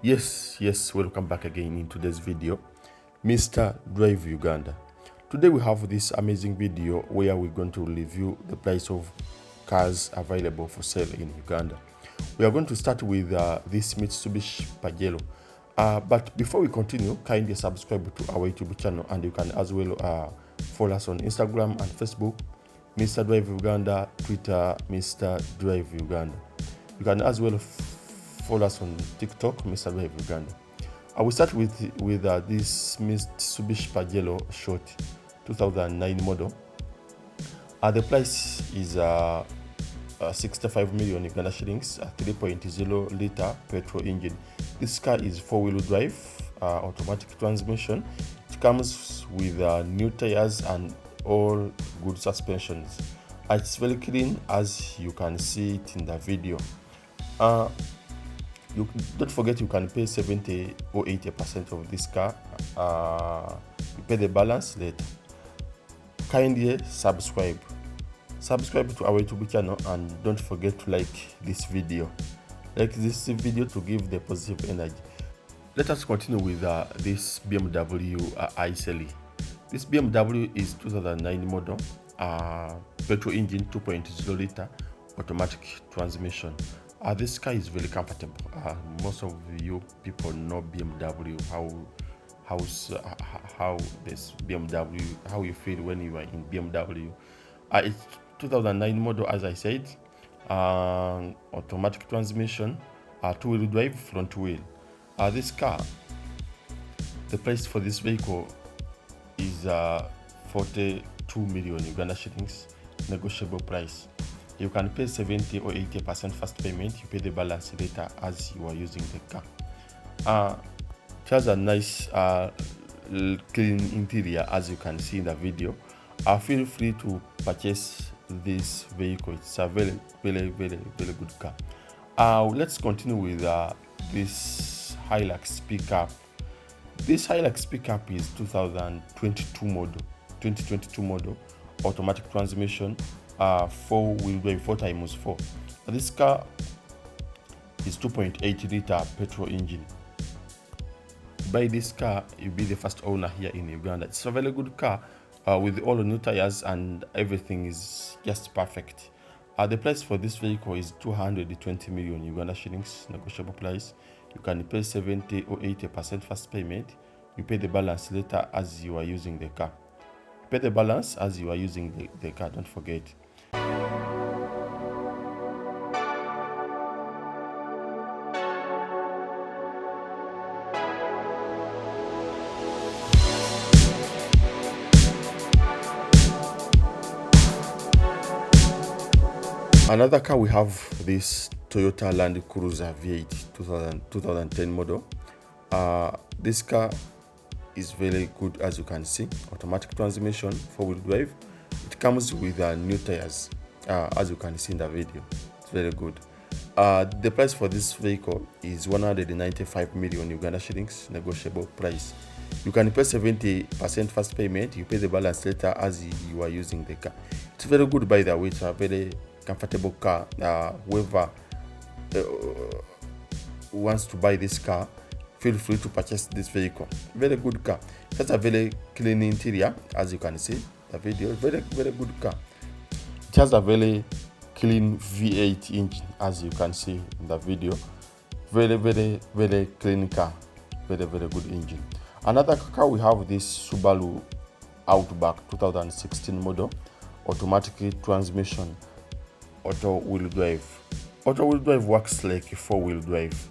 Yes, welcome back again in today's video, Mr. Drive Uganda. Today we have this amazing video where we're going to review the price of cars available for sale in Uganda. We are going to start with this Mitsubishi Pajero. But before we continue, kindly subscribe to our YouTube channel, and you can as well follow us on Instagram and Facebook, Mr. Drive Uganda, Twitter, Mr. Drive Uganda. You can as well follow us on TikTok, Mr. Drive Uganda. I will start with this Mitsubishi Pajero short 2009 model. The price is 65 million Uganda shillings, a 3.0 liter petrol engine. This car is four-wheel drive, automatic transmission. It comes with new tires and all good suspensions. It's very clean, as you can see it in the video. You don't forget you can pay 70 or 80% of this car. You pay the balance later. Kindly subscribe to our YouTube channel, and don't forget to like this video. Like this video to give the positive energy. Let us continue with this BMW i3. This BMW is 2009 model, petrol engine, 2.0 liter, automatic transmission. This car is very comfortable. Most of you people know BMW, how this BMW, how you feel when you are in BMW. It's 2009 model, as I said, automatic transmission, two-wheel drive, front wheel. This car, the price for this vehicle is 42 million Uganda shillings, negotiable price. You can pay 70 or 80% first payment. You pay the balance later as you are using the car. It has a nice clean interior, as you can see in the video. Feel free to purchase this vehicle. It's a very good car. Let's continue with this Hilux pickup. This Hilux pickup is 2022 model, automatic transmission, four-wheel drive, 4x4. This car is 2.8 liter petrol engine. Buy this car, you'll be the first owner here in Uganda. It's a very good car with all the new tires, and everything is just perfect. The price for this vehicle is 220 million Uganda shillings, negotiable price. You can pay 70 or 80% first payment. You pay the balance later as you are using the car. Pay the balance as you are using the car, don't forget. Another car, we have this Toyota Land Cruiser V8 2010 model. This car is very good, as you can see. Automatic transmission, four-wheel drive. It comes with new tires, as you can see in the video. It's very good. The price for this vehicle is 195 million Uganda shillings, negotiable price. You can pay 70% first payment. You pay the balance later as you are using the car. It's very good, by the way. It's a very comfortable car. Whoever wants to buy this car, feel free to purchase this vehicle. Very good car. It has a very clean interior, as you can see the video. Very good car. It has a very clean V8 engine, as you can see in the video. Very clean car. Very good engine. Another car, we have this Subaru Outback 2016 model, automatic transmission, auto-wheel drive. Auto-wheel drive works like a four-wheel drive.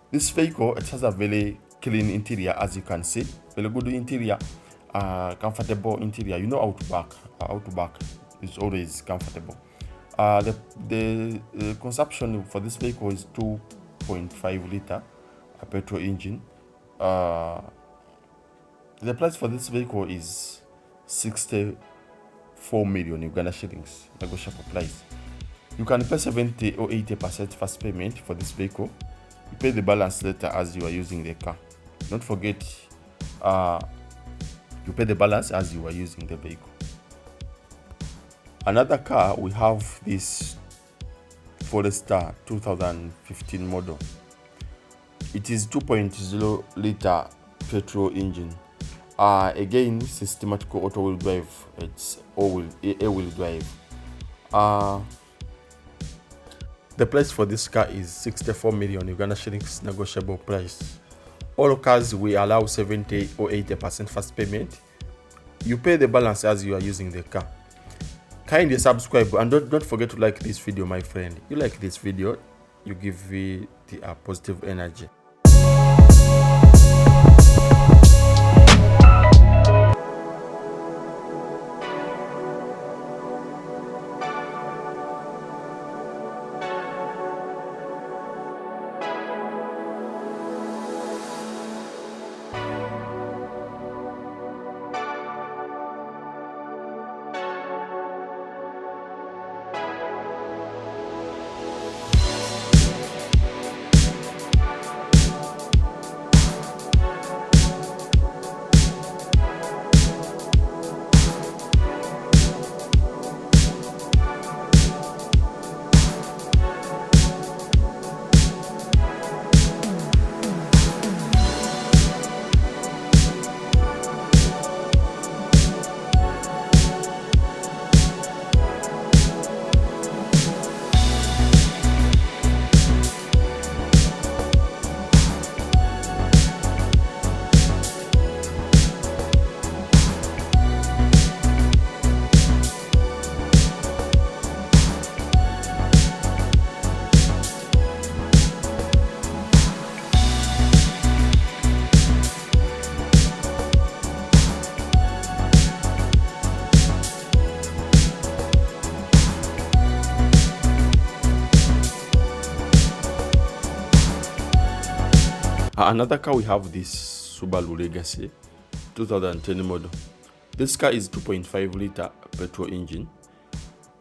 This vehicle, it has a very clean interior, as you can see. Very good interior, comfortable interior. You know, Outback is always comfortable. The consumption for this vehicle is 2.5 liter petrol engine. The price for this vehicle is 64 million Uganda shillings, negotiable price. You can pay 70 or 80% first payment for this vehicle. You pay the balance later as you are using the car. Don't forget, you pay the balance as you are using the vehicle. Another car, we have this Forester 2015 model. It is 2.0 liter petrol engine. Again, systematic auto-wheel drive. It's air-wheel drive. The price for this car is 64 million Uganda shillings, negotiable price. All cars will allow 70 or 80% fast payment. You pay the balance as you are using the car. Kindly subscribe and don't forget to like this video, my friend. You like this video, you give me the positive energy. Another car we have this Subaru Legacy 2010 model. This car is 2.5 liter petrol engine,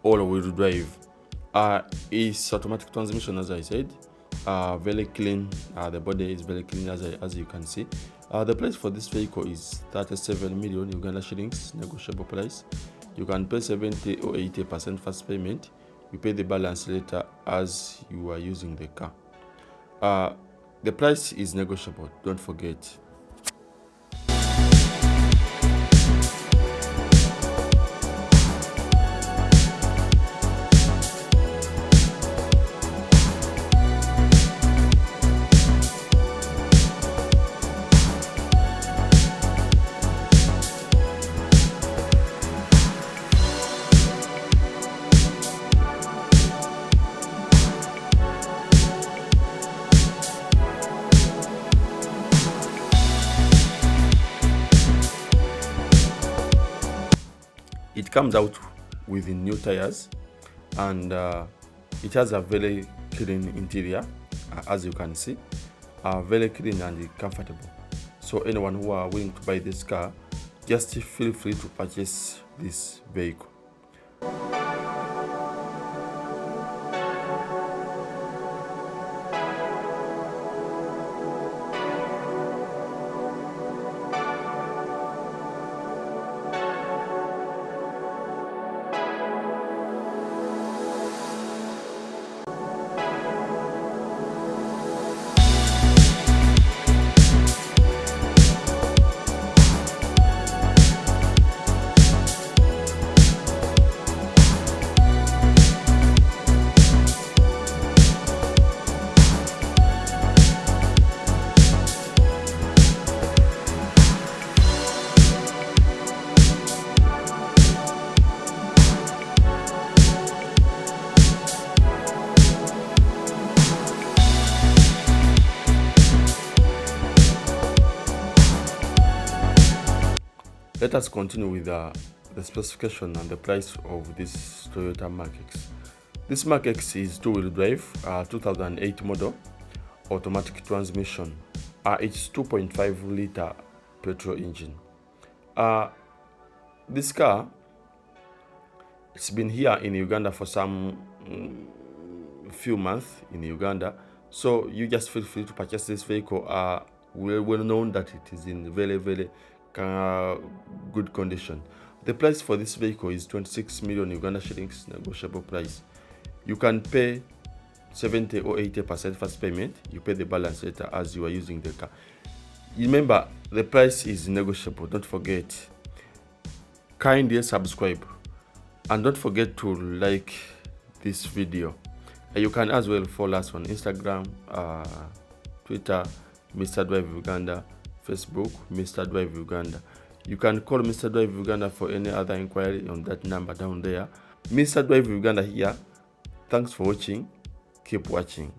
all-wheel drive. It's automatic transmission, as I said. Very clean. The body is very clean, as you can see. The price for this vehicle is 37 million Uganda shillings, negotiable price. You can pay 70 or 80% fast payment. You pay the balance later as you are using the car. The price is negotiable, don't forget. It comes out with the new tires, and it has a very clean interior, as you can see, very clean and comfortable. So anyone who are willing to buy this car, just feel free to purchase this vehicle. Let us continue with the specification and the price of this Toyota Mark X. This Mark X is two-wheel drive, 2008 model, automatic transmission. It's 2.5 liter petrol engine. This car, it's been here in Uganda for some few months in Uganda, so you just feel free to purchase this vehicle. Well known that it is in very good condition. The price for this vehicle is 26 million Uganda shillings, negotiable price. You can pay 70 or 80% first payment. You pay the balance later as you are using the car. Remember, the price is negotiable. Don't forget. Kindly subscribe and don't forget to like this video. You can as well follow us on Instagram, Twitter, Mr. Drive Uganda, Facebook, Mr. Drive Uganda. You can call Mr. Drive Uganda for any other inquiry on that number down there. Mr. Drive Uganda here. Thanks for watching. Keep watching.